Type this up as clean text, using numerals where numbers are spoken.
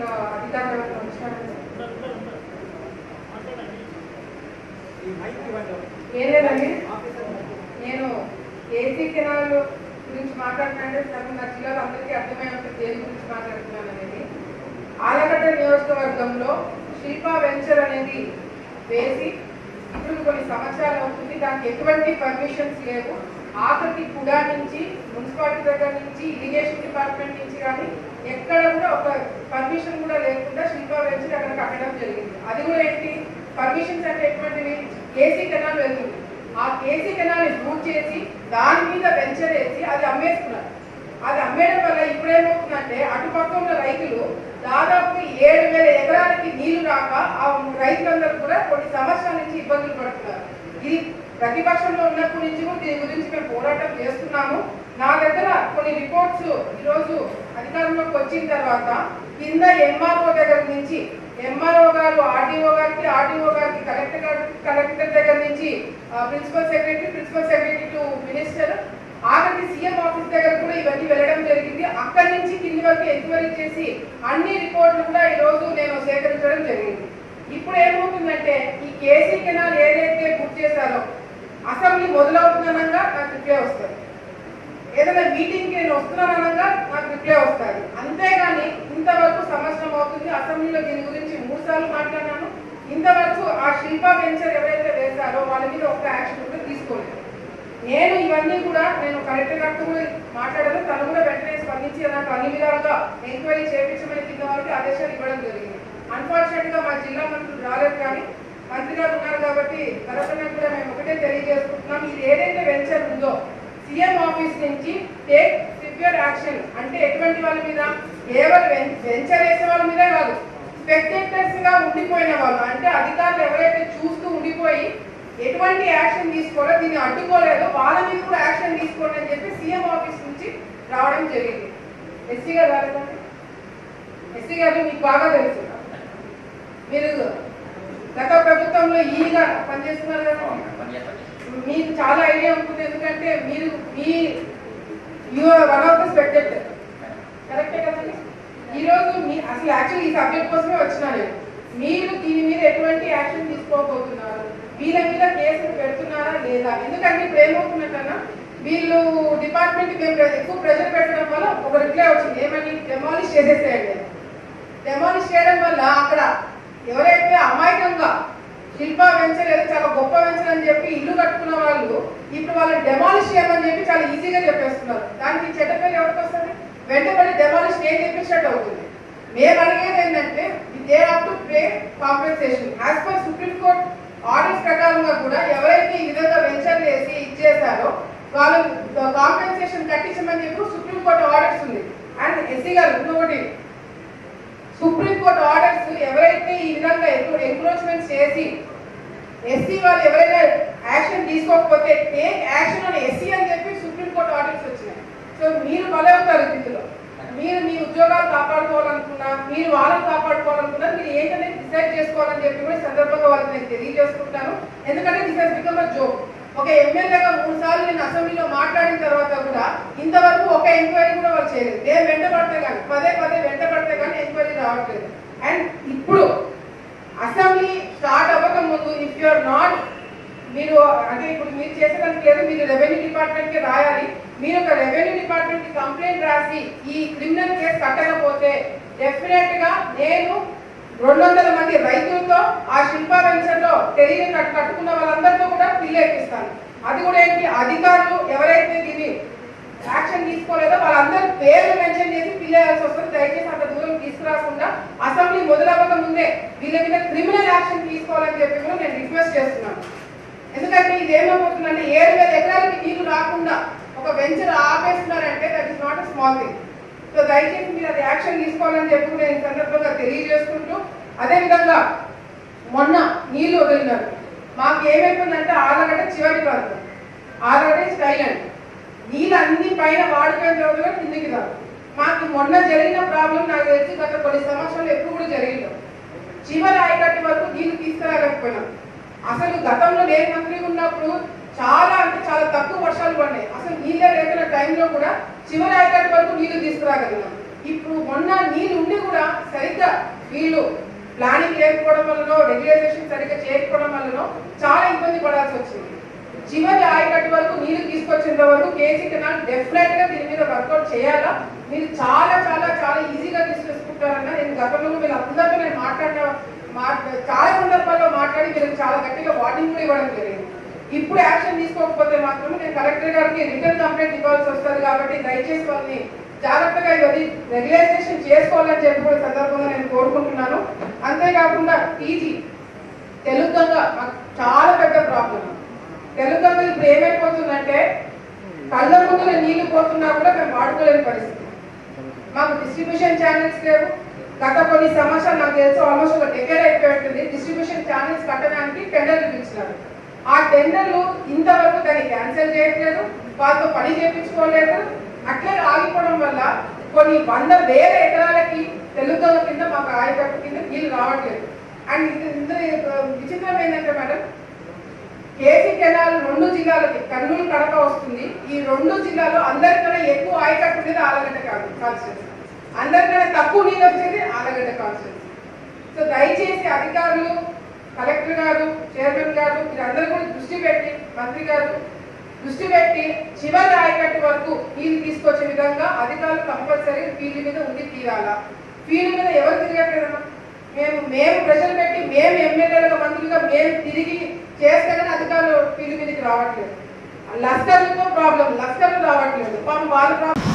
అధికారులకు నమస్కారం. ఏం లేదండి, నేను ఏసీ కెనాల్ గురించి మాట్లాడుతున్నానంటే నా జిల్లాలో అందరికీ అర్థమై ఉంటుంది దేని గురించి మాట్లాడుతున్నాను అనేది. ఆలగడ్డ నియోజకవర్గంలో శిల్పా వెంచర్ అనేది వేసి ఇప్పుడు కొన్ని సంవత్సరాలు అవుతుంది. దానికి ఎటువంటి పర్మిషన్స్ లేవు. ఆఖరికి కూడా నుంచి మున్సిపాలిటీ దగ్గర నుంచి ఇరిగేషన్ డిపార్ట్మెంట్ నుంచి కానీ ఎక్కడ కూడా ఒక పర్మిషన్ కూడా లేకుండా శిల్పా వెంచర్ అక్కడ కట్టడం జరిగింది. అది కూడా ఏంటి పర్మిషన్స్ అంటే ఎటువంటివి? కేసీ కెనాల్ వెళ్తుంది, ఆ కేసీ కెనాల్ రూట్ చేసి దాని మీద వెంచర్ వేసి అది అమ్మేస్తున్నారు. అది అమ్మేయడం వల్ల ఇప్పుడు ఏమవుతుందంటే అటుపక్క ఉన్న రైతులు దాదాపు 7,000 ఎకరాలకి నీళ్లు రాక ఆ రైతులందరూ కూడా కొన్ని సంవత్సరాల నుంచి ఇబ్బందులు పడుతున్నారు. ఇది ప్రతిపక్షంలో ఉన్నప్పటి నుంచి కూడా దీని గురించి మేము పోరాటం చేస్తున్నాము. నా దగ్గర కొన్ని రిపోర్ట్స్ ఈరోజు అధికారంలోకి వచ్చిన తర్వాత కింద ఎంఆర్ఓ దగ్గర నుంచి ఎంఆర్ఓ గారు ఆర్డీఓ గారికి కలెక్టర్ దగ్గర నుంచి ప్రిన్సిపల్ సెక్రటరీ టు మినిస్టర్ ఆఖరికి సీఎం ఆఫీస్ దగ్గర కూడా ఇవన్నీ వెళ్ళడం జరిగింది. అక్కడి నుంచి కింది వరకు ఎంక్వైరీ చేసి అన్ని రిపోర్ట్లు కూడా ఈరోజు నేను సేకరించడం జరిగింది. ఇప్పుడు ఏమవుతుందంటే ఈ కేసీ కెనాల్ ఏదైతే బుక్ చేశారో అసెంబ్లీ మొదలవుతుందనగా నాకు రిప్లై వస్తుంది, ఏదైనా మీటింగ్కి నేను వస్తున్నాననగా నాకు రిప్లై వస్తుంది. అంతేగాని ఇంతవరకు సంవత్సరం అవుతుంది, అసెంబ్లీలో దీని గురించి 3 సార్లు మాట్లాడినాను. ఇంతవరకు ఆ శిల్పా వెంచర్ ఎవరైతే వేశారో వాళ్ళ మీద ఒక్క యాక్షన్ కూడా తీసుకోలేదు. నేను ఇవన్నీ కూడా నేను కలెక్టర్ గారితో కూడా మాట్లాడాను, తను కూడా వెంటనే స్పందించి నాకు అన్ని విధాలుగా ఎంక్వైరీ చేయించమని కింద వరకు ఆదేశాలు ఇవ్వడం జరిగింది. అన్ఫార్చునేట్ గా మా జిల్లా మంత్రులు రాలేదు, కానీ మంత్రి గారు ఉన్నారు కాబట్టి తరఫున కూడా మేము ఒకటే తెలియజేసుకుంటున్నాం. ఇది ఏదైతే వెంచర్ ఉందో సీఎం ఆఫీస్ నుంచి టేక్ సివియర్ యాక్షన్. అంటే ఎటువంటి వాళ్ళ మీద? కేవలం వెంచర్ వేసే వాళ్ళ మీద కాదు, స్పెక్టేటర్స్ గా ఉండిపోయిన వాళ్ళు, అంటే అధికారులు ఎవరైతే చూస్తూ ఉండిపోయి ఎటువంటి యాక్షన్ తీసుకోవాలో దీన్ని అడ్డుకోలేదో వాళ్ళ మీద కూడా యాక్షన్ తీసుకోండి అని చెప్పి సీఎం ఆఫీస్ నుంచి రావడం జరిగింది. ఎస్సీ గారు రాలేదండి? ఎస్సీ గారు మీకు బాగా తెలుసు, మీరు గత ప్రభుత్వంలో ఈగా పనిచేస్తున్నారు కదా, మీకు చాలా ఐడియా ఉంటుంది. ఎందుకంటే మీరు వన్ ఆఫ్ ద స్పెక్టేటర్, కరెక్టే కదండి? ఈరోజు అసలు యాక్చువల్ ఈ సబ్జెక్ట్ కోసమే వచ్చినా నేను. మీరు దీని మీద ఎటువంటి యాక్షన్ తీసుకోబోతున్నారు? వీళ్ళ మీద కేసులు పెడుతున్నారా లేదా? ఎందుకంటే ఇప్పుడు ఏమవుతున్నట్టన్నా వీళ్ళు డిపార్ట్మెంట్ మేము ఎక్కువ ప్రెషర్ పెట్టడం వల్ల ఒక రిప్లై వచ్చింది, ఏమని? డెమాలిష్ చేసేసేయండి. డెమాలిష్ చేయడం వల్ల అక్కడ ఎవరైతే అమాయకంగా శిల్పా వెంచర్ ఏదో చాలా గొప్ప వెంచర్ అని చెప్పి ఇల్లు కట్టుకున్న వాళ్ళు ఇప్పుడు వాళ్ళని డెమాలిష్ చేయమని చెప్పి చాలా ఈజీగా చెప్పేస్తున్నారు. దానికి చెడ్డ పేరు ఎవరికి వస్తుంది? వెంటబడి డెమాలిష్ నేను చెప్పినట్టు అవుతుంది. మేము అడిగేది ఏంటంటే they have to pay compensation. As per supreme court orders ప్రకారంగా కూడా ఎవరైతే ఈ విధంగా వెంచర్ చేసి ఇచ్చేసారో వాళ్ళు కాంపెన్సేషన్ కట్టించమని చెప్పి సుప్రీం కోర్టు ఆర్డర్స్ ఉంది. అండ్ ఎస్సీ గారు ఇంకొకటి, సుప్రీం కోర్టు ఆర్డర్స్ ఎవరైతే ఈ విధంగా ఎంక్రోచ్మెంట్ చేసి ఎస్సీ వాళ్ళు ఎవరైనా యాక్షన్ తీసుకోకపోతే టేక్ యాక్షన్ అని ఎస్సీ అని చెప్పి సుప్రీం కోర్టు ఆర్డర్స్ వచ్చినాయి. సో మీరు బలవుతారు ఇందులో. మీరు మీ ఉద్యోగాలు కాపాడుకోవాలనుకున్నా, మీరు వాళ్ళని కాపాడుకోవాలనుకున్నా మీరు ఏంటనేది డిసైడ్ చేసుకోవాలని చెప్పి కూడా సందర్భంగా వాళ్ళకి నేను తెలియజేసుకుంటాను. ఎందుకంటే this he's become a joke. ఒక ఎమ్మెల్యేగా 3 సార్లు నేను అసెంబ్లీలో మాట్లాడిన తర్వాత కూడా ఇంతవరకు ఒక ఎంక్వైరీ కూడా వాళ్ళు చేయలేదు. నేను వెంటబడితే కానీ పదే వెంటబడితే కానీ ఎంక్వైరీ రావట్లేదు. అండ్ ఇప్పుడు అసెంబ్లీ స్టార్ట్ అవ్వక ముందు ఇఫ్ యు ఆర్ నాట్, మీరు అంటే ఇప్పుడు మీరు చేసేదానికి లేదు, మీరు రెవెన్యూ డిపార్ట్మెంట్ కి రాయాలి. మీరు ఒక రెవెన్యూ డిపార్ట్మెంట్ కి కంప్లైంట్ రాసి ఈ క్రిమినల్ కేసు కట్టకపోతే డెఫినెట్ గా నేను 200 మంది రైతులతో ఆ శిల్పా వెంచర్ లో తెలియని కట్టుకున్న వాళ్ళందరితో కూడా పిల్లు ఎక్కిస్తాను. అది కూడా ఏంటి, అధికారులు ఎవరైతే దీన్ని యాక్షన్ తీసుకోలేదో వాళ్ళందరూ పేర్లు మెన్షన్ చేసి పిల్లేయాల్సి వస్తుంది. దయచేసి అంత దూరం తీసుకురాకుండా అసెంబ్లీ మొదలవ్వక ముందే వీళ్ళ మీద క్రిమినల్ యాక్షన్ తీసుకోవాలని చెప్పి కూడా నేను రిక్వెస్ట్ చేస్తున్నాను. ఎందుకంటే ఇది ఏమైపోతుందంటే 7,000 ఎకరాలకి నీళ్లు రాకుండా ఒక వెంచర్ ఆపేస్తున్నారంటే that is not a small thing. So దయచేసి మీరు అది యాక్షన్ తీసుకోవాలని చెప్పి నేను సందర్భంగా తెలియజేసుకుంటూ, అదేవిధంగా మొన్న నీళ్లు వదిలినారు. మాకు ఏమైపోయిందంటే ఆలగడ్డ చివరి ప్రాంతం, ఆలగడ్డ స్టైలాండ్ నీళ్ళు అన్ని పైన వాడిపోయిన తర్వాత కిందికి రాదు. మాకు మొన్న జరిగిన ప్రాబ్లం నాకు తెలిసి గత కొన్ని సంవత్సరాలు ఎప్పుడు కూడా జరిగింది. చివరి ఆయకట్టు వరకు నీళ్లు తీసుకురాలేకపోయినాం. అసలు గతంలో నేను మంత్రి ఉన్నప్పుడు చాలా అంటే చాలా తక్కువ వర్షాలు పడినాయి. అసలు నీళ్ళే లేకున్న టైంలో కూడా చివరి ఆయకట్టు వరకు నీళ్లు తీసుకురాగలిగినాం. ఇప్పుడు మొన్న నీళ్ళు ఉండి కూడా సరిగ్గా వీళ్ళు ప్లానింగ్ లేకపోవడం వల్లనో రెగ్యులైజేషన్ సరిగ్గా చేయకపోవడం వల్లనో చాలా ఇబ్బంది పడాల్సి వచ్చింది. చివరి ఆయకట్టు వరకు నీళ్లు తీసుకొచ్చేంత వరకు కేసీ కెనాల్ డెఫినెట్ గా దీని మీద వర్కౌట్ చేయాలా. మీరు చాలా చాలా చాలా ఈజీగా తీసుకొచ్చుకుంటారన్న నేను గతంలో మీరు అందరితో నేను చాలా సందర్భాల్లో మాట్లాడి మీరు చాలా గట్టిగా వార్నింగ్ కూడా ఇవ్వడం జరిగింది. ఇప్పుడు యాక్షన్ తీసుకోకపోతే మాత్రం నేను కలెక్టర్ గారికి రిటర్న్ కంప్లైంట్ ఇవ్వాల్సి వస్తుంది. కాబట్టి దయచేసి వాళ్ళని జాగ్రత్తగా ఇవన్నీ రెగ్యులైజేషన్ చేసుకోవాలని చెప్పి కూడా సందర్భంగా నేను కోరుకుంటున్నాను. అంతేకాకుండా టీజీ తెలుగుగా మాకు చాలా పెద్ద ప్రాబ్లం. తెలుగుగా ఇప్పుడు ఏమైపోతుందంటే కళ్ళ ముందు నీళ్లు పోతున్నా కూడా మేము వాడుకోలేని పరిస్థితి. మాకు డిస్ట్రిబ్యూషన్ ఛానల్స్ లేవు. గత కొన్ని సంవత్సరాలు నాకు తెలుసు ఆల్మోస్ట్ ఒక డెకేడ్ అయిపోయింది డిస్ట్రిబ్యూషన్ ఛానల్స్ కట్టడానికి టెండర్లు పిలిచినారు. ఆ టెండర్లు ఇంతవరకు దాన్ని క్యాన్సిల్ చేయట్లేదు, వాళ్ళతో పని చేయించుకోలేదు. అట్లే ఆగిపోవడం వల్ల కొన్ని 100,000 ఎకరాలకి తెలుగు కింద మాకు ఆయకట్టు కింద నీళ్ళు రావట్లేదు. అండ్ విచిత్రం ఏంటంటే మేడం, కేసీ కెనాల్ 2 జిల్లాలకి కర్నూలు కడప వస్తుంది. ఈ 2 జిల్లాలో అందరికన్నా ఎక్కువ ఆయకట్టు ఉండేది ఆలగడ్డ కాన్స్టిట్యూన్సీ, అందరికన్నా తక్కువ నీళ్ళు వచ్చేది ఆలగడ్డ కాన్స్టిట్యూన్సీ. సో దయచేసి అధికారులు, కలెక్టర్ గారు, చైర్మన్ గారు మీరందరూ కూడా దృష్టి పెట్టి, మంత్రి గారు దృష్టి పెట్టి చివరి ఆయకట్టు వరకు నీళ్ళు తీసుకొచ్చే విధంగా అధికారులు కంపల్సరీ ఫీల్డ్ మీద ఉండి తీరాలా. ఫీల్డ్ మీద ఎవరు తిరగట్లేదమ్మా, మేము ప్రజలు పెట్టి మేము ఎమ్మెల్యేలుగా మంత్రులుగా మేము తిరిగి చేస్తే కానీ అధికారులు ఫీల్డ్ మీదకి రావట్లేదు. లస్కర్లతో ప్రాబ్లం, లస్కర్లు రావట్లేదు. పాపం వాళ్ళ ప్రాబ్లం.